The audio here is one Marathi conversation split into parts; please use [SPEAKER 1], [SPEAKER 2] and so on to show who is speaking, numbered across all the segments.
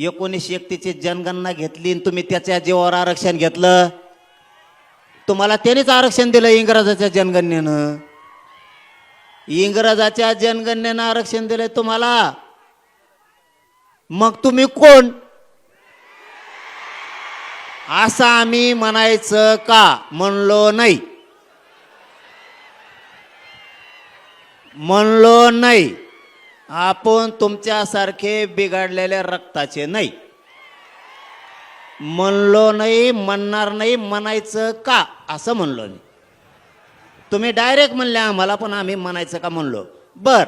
[SPEAKER 1] 1931ची जनगणना घेतली आणि तुम्ही त्याच्या जीवावर आरक्षण घेतलं. तुम्हाला त्यानेच आरक्षण दिलं इंग्रजाच्या जनगणनेनं. इंग्रजाच्या जनगणनेनं आरक्षण दिलंय तुम्हाला. मग तुम्ही कोण असं आम्ही म्हणायचं का? म्हणलो नाही. म्हणलो नाही. आपण तुमच्यासारखे बिघडलेल्या रक्ताचे नाही. म्हणलो नाही, म्हणणार नाही. म्हणायचं का असं म्हणलो नाही. तुम्ही डायरेक्ट म्हणले आम्हाला, पण आम्ही म्हणायचं का म्हणलो. बर,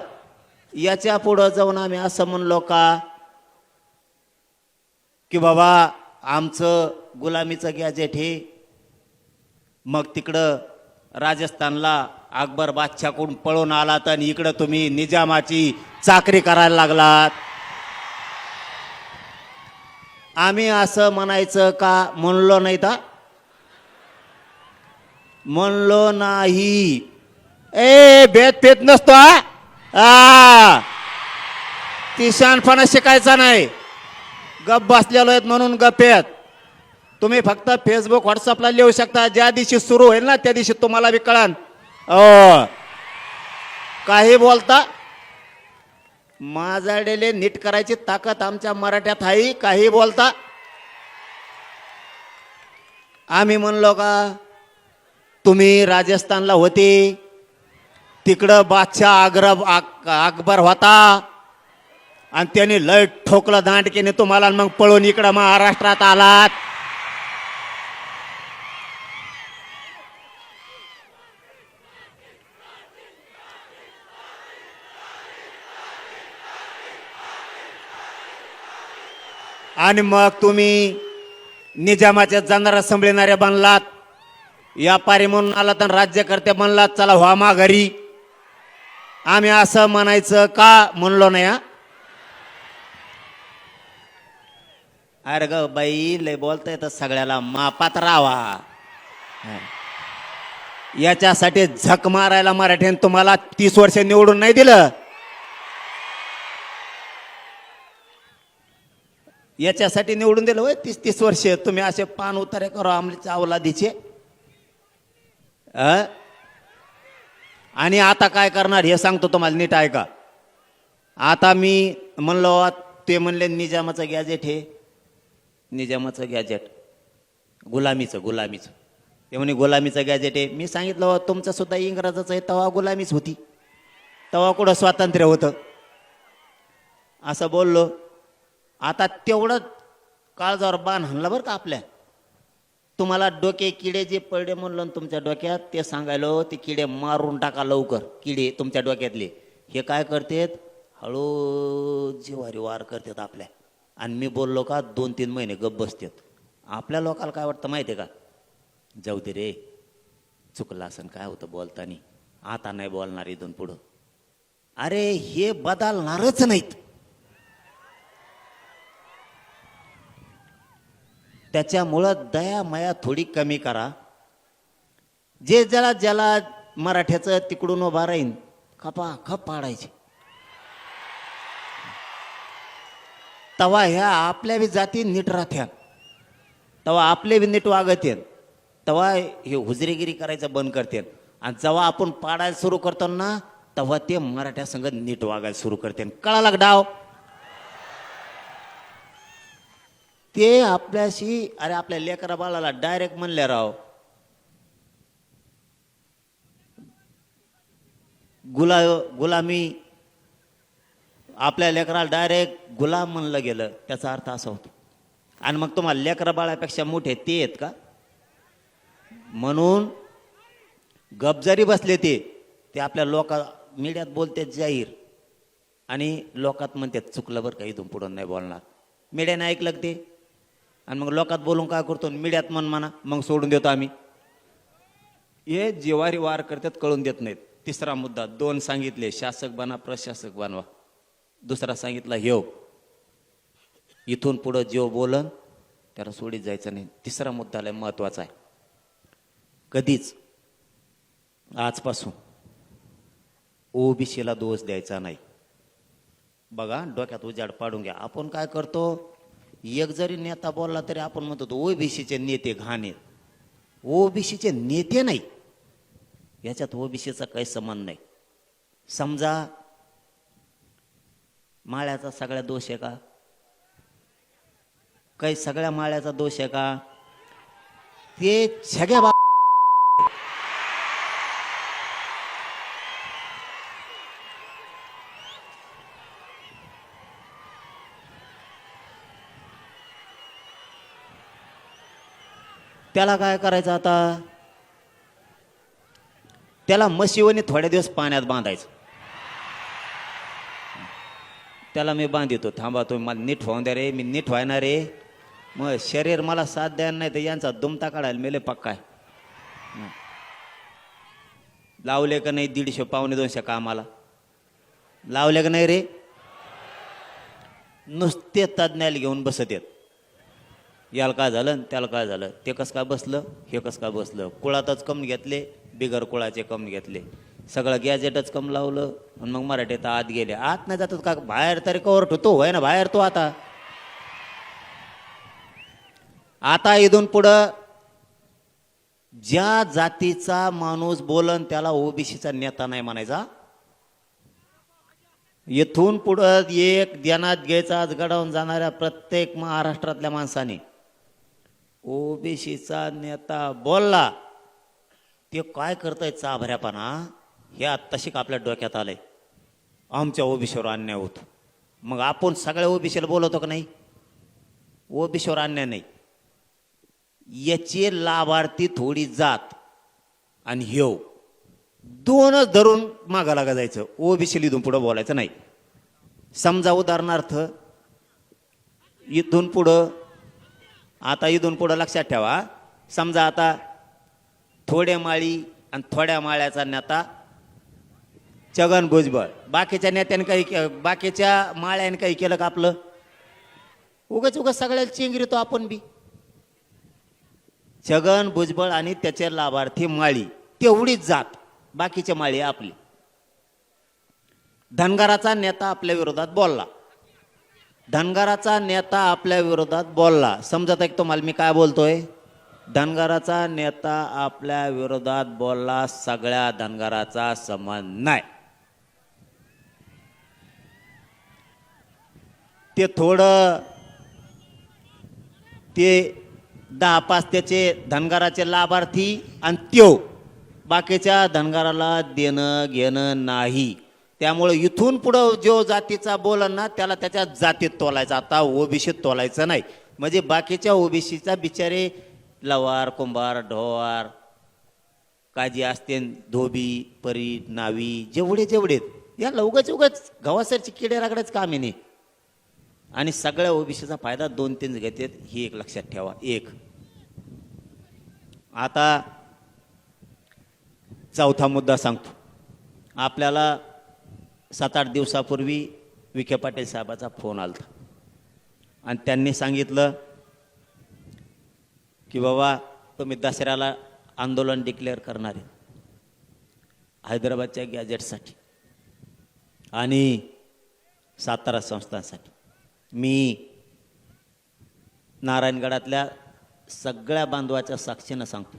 [SPEAKER 1] याच्या पुढं जाऊन आम्ही असं म्हणलो का की बाबा आमचं गुलामीचं गॅजेट हे, मग तिकडं राजस्थानला अकबर बादशाहकडून पळून आलात आणि इकडं तुम्ही निजामाची चाकरी करायला लागलात. आम्ही असं म्हणायचं का? म्हणलो नाही तर म्हणलो नाही. ए भेद पेत नसतो हा. ती शहाणपणा शिकायचा नाही. गप बसलेलो आहेत म्हणून गप येत. तुम्ही फक्त फेसबुक व्हॉट्सअपला लिहू शकता. ज्या दिवशी सुरू होईल ना त्या दिवशी तुम्हाला बी कळन. काही बोलता. माझ्याकडे नीट करायची ताकद आमच्या मराठ्यात आहे. काही बोलता. आम्ही म्हणलो का तुम्ही राजस्थानला होते, तिकडं बादशाह अकबर होता आणि त्याने लय ठोकलं दांडकीने तुम्हाला, मग पळून इकडं महाराष्ट्रात आलात. आणि मग तुम्ही निजामाच्या जाणारा संभळणाऱ्या बनलात. व्यापारी म्हणून आलात आणि राज्यकर्ते बनलात. चला व्हा माघारी. आम्ही असं म्हणायचं का? म्हणलो नाही. अरे ग बाई, लय बोलता येतं सगळ्याला. मापात राहावा. याच्यासाठी झक मारायला मराठ्याने तुम्हाला 30 वर्ष निवडून नाही दिलं. याच्यासाठी निवडून दिलं होय 30 वर्ष. तुम्ही असे पान उतारे करो आमच्या अवलादीचे. आणि आता काय करणार हे सांगतो तुम्हाला, नीट ऐका. आता मी म्हणलो, ते म्हणले निजामाचं गॅजेट हे, निजामाचं गॅजेट गुलामीचं. ते म्हणे गुलामीचं गॅजेट आहे. मी सांगितलं तुमचं सुद्धा इंग्रजाचं आहे, तेव्हा गुलामीच होती. तेव्हा कुठं स्वातंत्र्य होतं असं बोललो. आता तेवढं काळजावर बाण हाणला बरं का आपल्या. तुम्हाला डोके किडे जे पडले म्हणलं तुमच्या डोक्यात, ते सांगायलो ते किडे मारून टाका लवकर. किडे तुमच्या डोक्यातले हे काय करतात, हळू जिवारी वार करतात आपल्या. आणि मी बोललो का 2-3 महिने गप बसतात. आपल्या लोकाला काय वाटतं माहिती आहे का? जाऊ दे रे, चुकलं असं काय होतं बोलतानी, आता नाही बोलणार इथून पुढं. अरे हे बदलणारच नाहीत. त्याच्यामुळं दया माया थोडी कमी करा. जे ज्याला मराठ्याचं तिकडून उभा राहीन खप पाडायचे. तवा ह्या आपल्या बी जाती नीट राहत्या, तवा आपले बी नीट वागत्यान, तवा हे हुजरेगिरी करायचं बंद करते. आणि जेव्हा आपण पाडायला सुरू करतो ना, तेव्हा ते मराठ्या संग नीट वागायला सुरू करते. कळाला का डाव? ते आपल्याशी, अरे आपल्या लेकरा बाळाला डायरेक्ट म्हणले राव, गुलामी, आपल्या लेकराला डायरेक्ट गुलाम म्हणलं गेलं. त्याचा अर्थ असा होतो. आणि मग तुम्हाला लेकरा बाळापेक्षा मोठे ते आहेत का? म्हणून गपजारी बसले ते आपल्या मीडियात बोलतात जाहीर, आणि लोकात म्हणतात चुकलं बरं का, इथून पुढं नाही बोलणार. मीडियाने ऐकलं ते, आणि मग लोकात बोलून काय करतो, मीडियात म्हणा मग सोडून देतो आम्ही. हे जिवारी वार करतात, कळून देत नाहीत. तिसरा मुद्दा 2 सांगितले, शासक बना प्रशासक बनवा. दुसरा सांगितला ह्यो, इथून पुढं जो बोलन त्याला सोडीत जायचं नाही. तिसरा मुद्दा लय महत्वाचा आहे. कधीच आजपासून ओबीसीला दोष द्यायचा नाही. बघा डोक्यात उजाड पाडून घ्या. आपण काय करतो, एक जरी नेता बोलला तरी आपण म्हणतो ओबीसीचे नेते घाण आहेत. ओबीसीचे नेते नाही, याच्यात ओबीसीचा काही संबंध नाही. समजा माळ्याचा सगळ्या दोष आहे का? काही सगळ्या माळ्याचा दोष आहे का? ते सगळ्या त्याला काय करायचं आता? त्याला म्हशीवणी थोड्या दिवस पाण्यात बांधायचं. त्याला मी बांधितो, थांबा तुम्ही मला नीट व्हावून द्या रे, मी नीट व्हायना रे. मग शरीर मला साथ द्यायला नाही तर यांचा दुमता काढायला मेले पक्का. लावले का नाही 150 पावणे 200 कामाला? लावले का नाही रे? नुसते तज्ञाला घेऊन बसत येत. याला काय झालं, त्याला काय झालं, ते कसं काय बसलं, हे कसं काय बसलं. कुळातच कम घेतले, बिगर कुळाचे कम घेतले, सगळं गॅजेटच कम लावलं आणि मग मराठीत आत गेले. आत नाही जातात का? बाहेर तरी कवर ठेवतो होय ना, बाहेर तो आता इथून पुढं ज्या जातीचा माणूस बोलन त्याला ओबीसीचा नेता नाही म्हणायचा. इथून पुढं एक ध्यानात घ्यायचा, आज घडवून जाणाऱ्या प्रत्येक महाराष्ट्रातल्या माणसाने ओबीसीचा नेता बोलला ते काय करताय चाभऱ्यापणा, हे आत्ताशी आपल्या डोक्यात आलंय. आमच्या ओबीसीवर अन्याय होतो, मग आपण सगळ्या ओबीसीला बोलवतो का नाही? ओबीसीवर अन्याय नाही, याचे लाभार्थी थोडी जात आणि ह्यो दोनच धरून मागा लागा जायचं. ओबीसी इथून पुढं बोलायचं नाही. समजा उदाहरणार्थ इथून पुढं, आता इथून पुढं लक्षात ठेवा, समजा आता थोड्या माळी आणि थोड्या माळ्याचा नेता छगन भुजबळ, बाकीच्या नेत्याने काही, बाकीच्या माळ्याने काही केलं का आपलं? उगाच सगळ्याला चेंगरीतो आपण बी. छगन भुजबळ आणि त्याचे लाभार्थी माळी तेवढीच जात, बाकीच्या माळी आपली. धनगराचा नेता आपल्या विरोधात बोलला, धनगराचा नेता आपल्या विरोधात बोलला. समजत आहे तुम्हाला मी काय बोलतोय? धनगराचा नेता आपल्या विरोधात बोलला, सगळ्या धनगराचा संबंध नाही. ते थोडं ते 10-5 त्याचे धनगराचे लाभार्थी आणि त्यो बाकीच्या धनगराला देणं घेणं नाही. त्यामुळे इथून पुढं जो जातीचा बोलन ना त्याला त्याच्या जातीत तोलायचा, आता ओबीसीत तोलायचं नाही. म्हणजे बाकीच्या ओबीसीचा बिचारे लवार, कुंभार, ढोवार, काजी असते, धोबी, परी, नावी, जेवढे या उगाच गव्हासरची किडे रागडच काम आहे. आणि सगळ्या ओबीसीचा फायदा 2-3 घेतात, ही एक लक्षात ठेवा. एक आता चौथा मुद्दा सांगतो. आपल्याला 7-8 दिवसापूर्वी विखे पाटील साहेबाचा फोन आला आणि त्यांनी सांगितलं की बाबा तुम्ही दसऱ्याला आंदोलन डिक्लेअर करणार आहे हैदराबादच्या गॅजेटसाठी आणि सातारा संस्थांसाठी. मी नारायणगडातल्या सगळ्या बांधवाच्या साक्षीनं सांगतो,